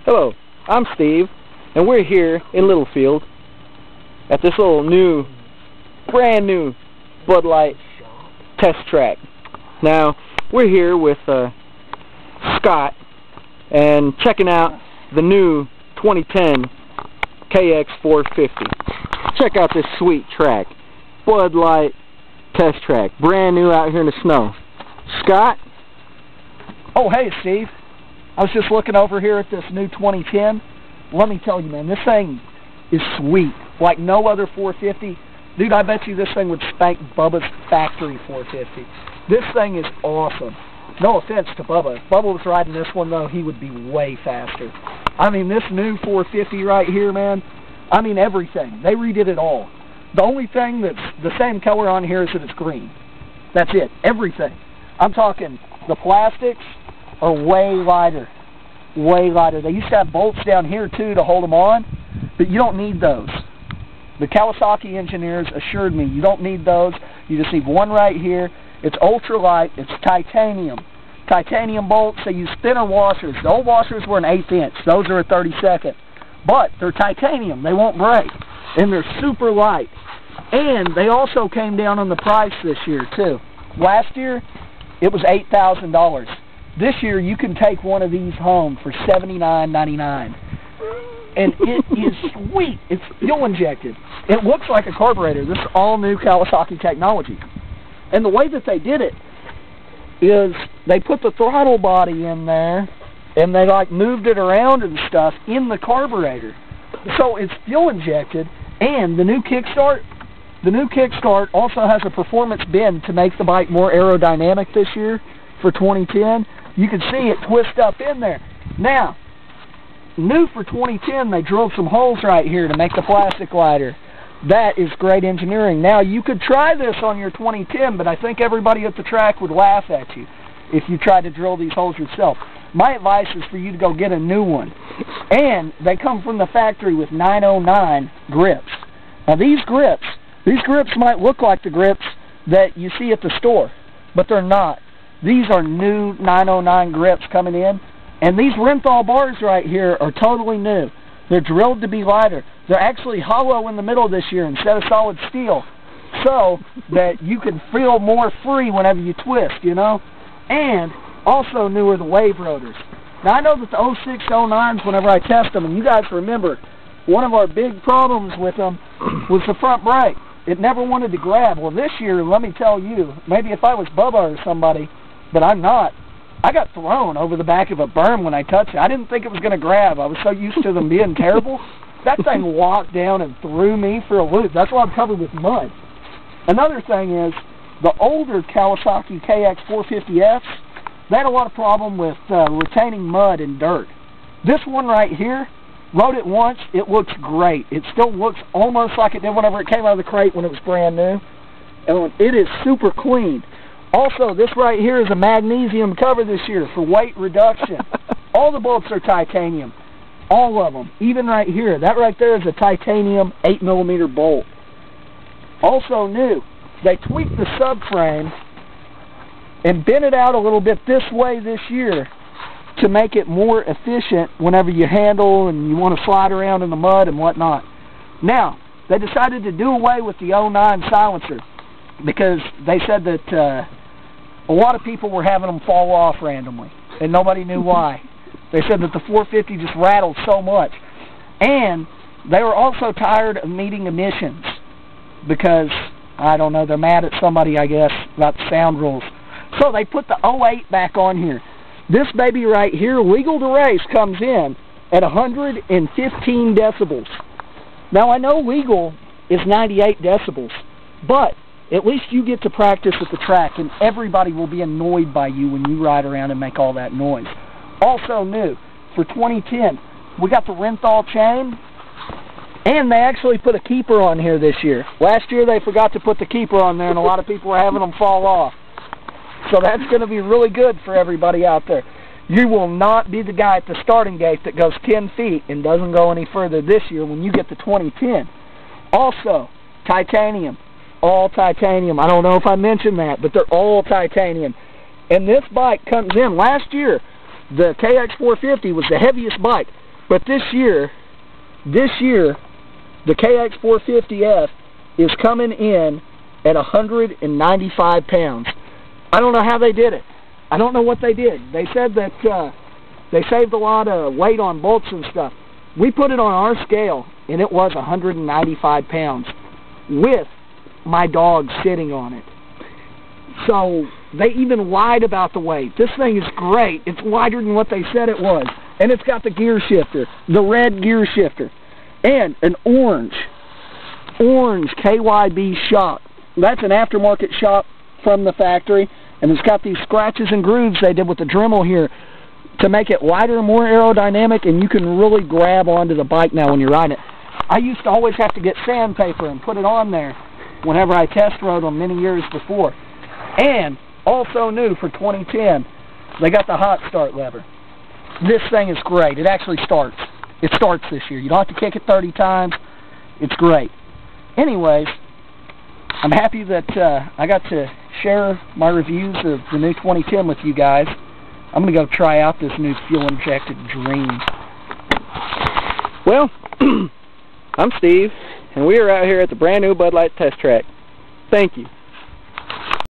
Hello, I'm Steve, and we're here in Littlefield at this little brand new Bud Light test track. Now, we're here with Scott and checking out the new 2010 kx450. Check out this sweet track, Bud Light test track, brand new out here in the snow. Scott? Oh, hey, Steve. I was just looking over here at this new 2010. Let me tell you, man, this thing is sweet. Like no other 450. Dude, I bet you this thing would spank Bubba's factory 450. This thing is awesome. No offense to Bubba. If Bubba was riding this one, though, he would be way faster. I mean, this new 450 right here, man, I mean everything. They redid it all. The only thing that's the same color on here is that it's green. That's it. Everything. I'm talking the plastics are way lighter. Way lighter. They used to have bolts down here, too, to hold them on, but you don't need those. The Kawasaki engineers assured me you don't need those. You just need one right here. It's ultralight. It's titanium. Titanium bolts. They use thinner washers. The old washers were an 1/8 inch. Those are a 32nd. But they're titanium. They won't break. And they're super light. And they also came down on the price this year, too. Last year, it was $8,000. This year, you can take one of these home for $79.99. And it is sweet. It's fuel injected. It looks like a carburetor. This is all new Kawasaki technology. And the way that they did it is they put the throttle body in there and they like moved it around and stuff in the carburetor. So it's fuel injected, and the new kickstart also has a performance bend to make the bike more aerodynamic this year for 2010. You can see it twist up in there. Now, new for 2010, they drilled some holes right here to make the plastic lighter. That is great engineering. Now, you could try this on your 2010, but I think everybody at the track would laugh at you if you tried to drill these holes yourself. My advice is for you to go get a new one. And they come from the factory with 909 grips. Now, these grips might look like the grips that you see at the store, but they're not. These are new 909 grips coming in. And these Renthal bars right here are totally new. They're drilled to be lighter. They're actually hollow in the middle this year instead of solid steel, so that you can feel more free whenever you twist, you know? And also new are the wave rotors. Now, I know that the 06, 09s, whenever I test them, and you guys remember, one of our big problems with them was the front brake. It never wanted to grab. Well, this year, let me tell you, maybe if I was Bubba or somebody, but I'm not, I got thrown over the back of a berm when I touched it. I didn't think it was going to grab. I was so used to them being terrible. That thing walked down and threw me for a loop. That's why I'm covered with mud. Another thing is, the older Kawasaki kx450fs, they had a lot of problem with retaining mud and dirt. This one right here, rode it once, it looks great. It still looks almost like it did whenever it came out of the crate when it was brand new. And it is super clean. Also, this right here is a magnesium cover this year for weight reduction. All the bolts are titanium. All of them. Even right here. That right there is a titanium 8mm bolt. Also new, they tweaked the subframe and bent it out a little bit this way this year to make it more efficient whenever you handle and you want to slide around in the mud and whatnot. Now, they decided to do away with the 09 silencer because they said that a lot of people were having them fall off randomly, and nobody knew why. They said that the 450 just rattled so much. And they were also tired of meeting emissions because, I don't know, they're mad at somebody, I guess, about the sound rules. So they put the 08 back on here. This baby right here, legal to race, comes in at 115 decibels. Now, I know legal is 98 decibels, but at least you get to practice at the track, and everybody will be annoyed by you when you ride around and make all that noise. Also new, for 2010, we got the Renthal chain, and they actually put a keeper on here this year. Last year they forgot to put the keeper on there, and a lot of people were having them fall off. So that's going to be really good for everybody out there. You will not be the guy at the starting gate that goes 10 feet and doesn't go any further this year when you get the 2010. Also, titanium. All titanium. I don't know if I mentioned that, but they're all titanium. And this bike comes in. Last year, the kx450 was the heaviest bike. But this year, the kx450f is coming in at 195 pounds. I don't know how they did it. I don't know what they did. They said that they saved a lot of weight on bolts and stuff. We put it on our scale, and it was 195 pounds with my dog sitting on it. So they even lied about the weight. This thing is great. It's lighter than what they said it was. And it's got the gear shifter, the red gear shifter, and an orange KYB shock. That's an aftermarket shock from the factory, and it's got these scratches and grooves they did with the Dremel here to make it lighter, more aerodynamic, and you can really grab onto the bike now when you're riding it. I used to always have to get sandpaper and put it on there whenever I test rode them many years before. And also new for 2010, they got the hot start lever. This thing is great. It actually starts. It starts this year. You don't have to kick it 30 times. It's great. Anyways, I'm happy that I got to share my reviews of the new 2010 with you guys. I'm going to go try out this new fuel-injected Dream. Well, I'm Steve, and we are out here at the brand new Bud Light test track. Thank you.